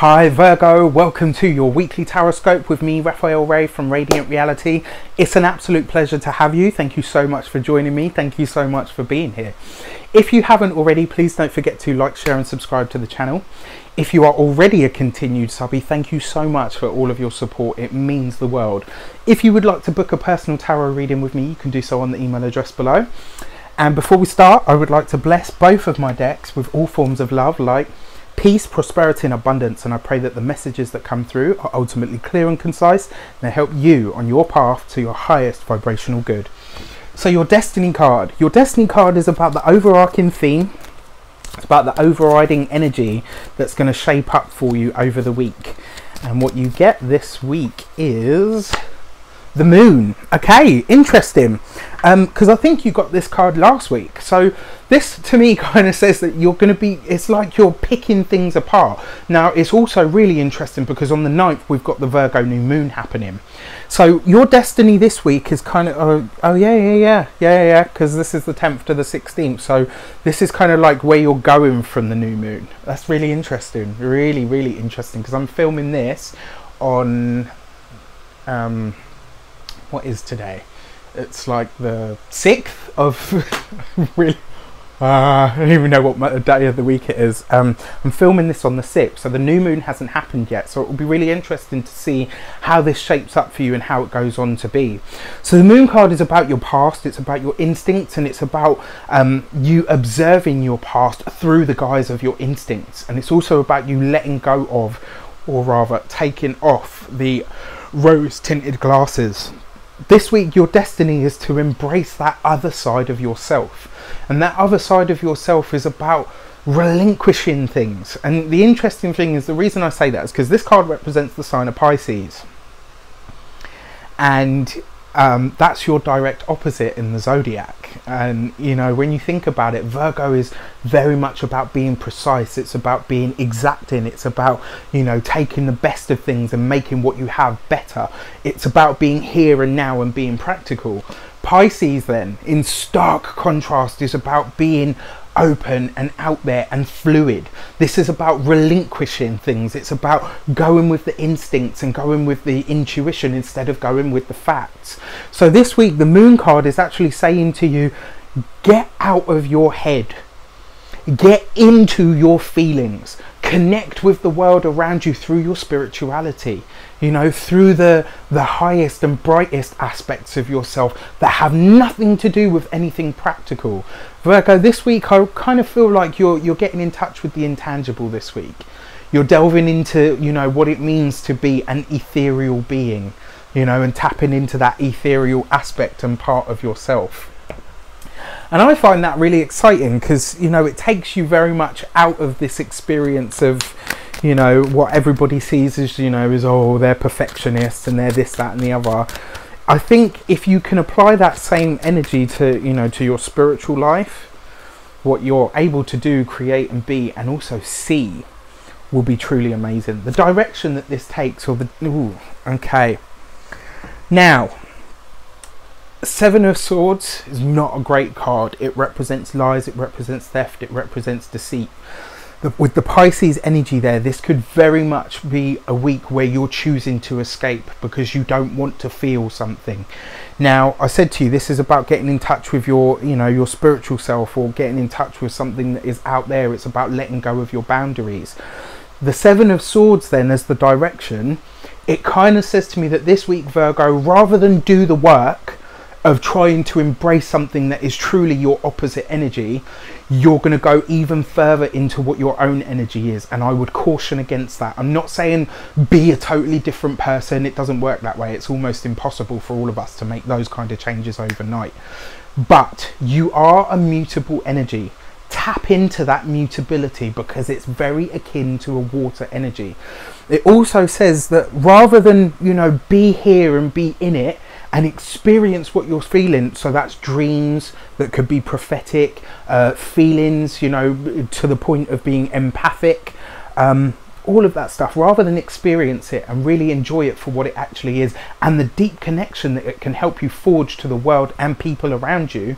Hi Virgo, welcome to your weekly Tarotscope with me, Raphael from Reydiant.reality. It's an absolute pleasure to have you. Thank you so much for joining me. Thank you so much for being here. If you haven't already, please don't forget to like, share and subscribe to the channel. If you are already a continued subby, thank you so much for all of your support. It means the world. If you would like to book a personal tarot reading with me, you can do so on the email address below. And before we start, I would like to bless both of my decks with all forms of love, like peace, prosperity and abundance, and I pray that the messages that come through are ultimately clear and concise and they help you on your path to your highest vibrational good. So your destiny card is about the overarching theme. It's about the overriding energy that's going to shape up for you over the week. And what you get this week is the moon. Okay, interesting, because I think you got this card last week. So this to me kind of says that you're going to be, it's like you're picking things apart. Now it's also really interesting because on the 9th we've got the Virgo new moon happening. So your destiny this week is kind of because this is the 10th to the 16th. So this is kind of like where you're going from the new moon. That's really interesting, really interesting, because I'm filming this on what is today? It's like the 6th of really I don't even know what day of the week it is. I'm filming this on the 6th, so the new moon hasn't happened yet, so it will be really interesting to see how this shapes up for you and how it goes on to be. So the moon card is about your past, it's about your instincts, and it's about you observing your past through the guise of your instincts, and it's also about you letting go of, or rather taking off, the rose tinted glasses. This week your destiny is to embrace that other side of yourself, and that other side of yourself is about relinquishing things. And the interesting thing is, the reason I say that is because this card represents the sign of Pisces, and that's your direct opposite in the zodiac. And you know, when you think about it, Virgo is very much about being precise, it's about being exacting, it's about, you know, taking the best of things and making what you have better. It's about being here and now and being practical. Pisces then, in stark contrast, is about being open and out there and fluid. This is about relinquishing things. It's about going with the instincts and going with the intuition instead of going with the facts. So this week the moon card is actually saying to you, get out of your head, get into your feelings, connect with the world around you through your spirituality, you know, through the highest and brightest aspects of yourself that have nothing to do with anything practical. Virgo, this week I kind of feel like you're getting in touch with the intangible this week. You're delving into, you know, what it means to be an ethereal being, you know, and tapping into that ethereal aspect and part of yourself. And I find that really exciting because, you know, it takes you very much out of this experience of, you know, what everybody sees as, you know, is, oh, they're perfectionists and they're this, that and the other. I think if you can apply that same energy to, you know, to your spiritual life, what you're able to do, create and be, and also see, will be truly amazing. The direction that this takes, or the, ooh, okay. Now, Seven of Swords is not a great card. It represents lies, it represents theft, it represents deceit. With the Pisces energy there, this could very much be a week where you're choosing to escape because you don't want to feel something. Now, I said to you, this is about getting in touch with your, you know, your spiritual self, or getting in touch with something that is out there. It's about letting go of your boundaries. The Seven of Swords then, as the direction, it kind of says to me that this week, Virgo, rather than do the work of trying to embrace something that is truly your opposite energy, you're going to go even further into what your own energy is, and I would caution against that. I'm not saying be a totally different person, it doesn't work that way. It's almost impossible for all of us to make those kind of changes overnight, but you are a mutable energy. Tap into that mutability because it's very akin to a water energy. It also says that rather than, you know, be here and be in it and experience what you're feeling, so that's dreams that could be prophetic, feelings, you know, to the point of being empathic, all of that stuff, rather than experience it and really enjoy it for what it actually is and the deep connection that it can help you forge to the world and people around you,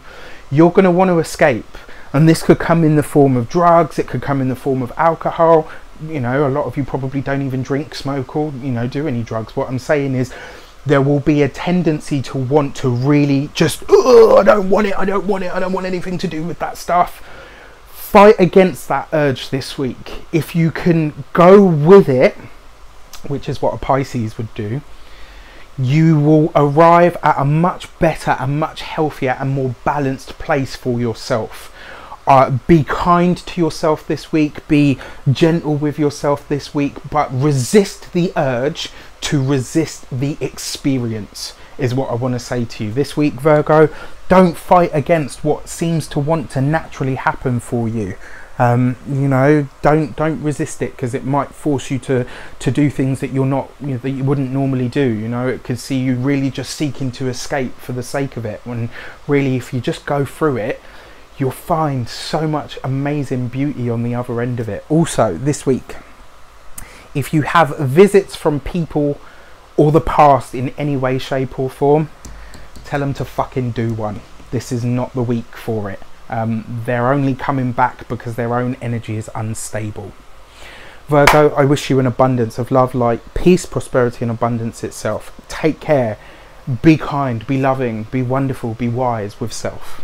you're going to want to escape. And this could come in the form of drugs, it could come in the form of alcohol, you know, a lot of you probably don't even drink, smoke, or, you know, do any drugs. What I'm saying is there will be a tendency to want to really just, oh, I don't want it, I don't want it, I don't want anything to do with that stuff. Fight against that urge this week. If you can go with it, which is what a Pisces would do, you will arrive at a much better and much healthier and more balanced place for yourself. Be kind to yourself this week, be gentle with yourself this week, but resist the urge to resist the experience, is what I want to say to you this week, Virgo. Don't fight against what seems to want to naturally happen for you. You know, don't resist it, because it might force you to do things that you're not, you know, that you wouldn't normally do. You know, it could see you really just seeking to escape for the sake of it, when really, if you just go through it, you'll find so much amazing beauty on the other end of it. Also, this week, if you have visits from people or the past in any way, shape or form, tell them to fucking do one. This is not the week for it. They're only coming back because their own energy is unstable. Virgo, I wish you an abundance of love, light, peace, prosperity and abundance itself. Take care, be kind, be loving, be wonderful, be wise with self.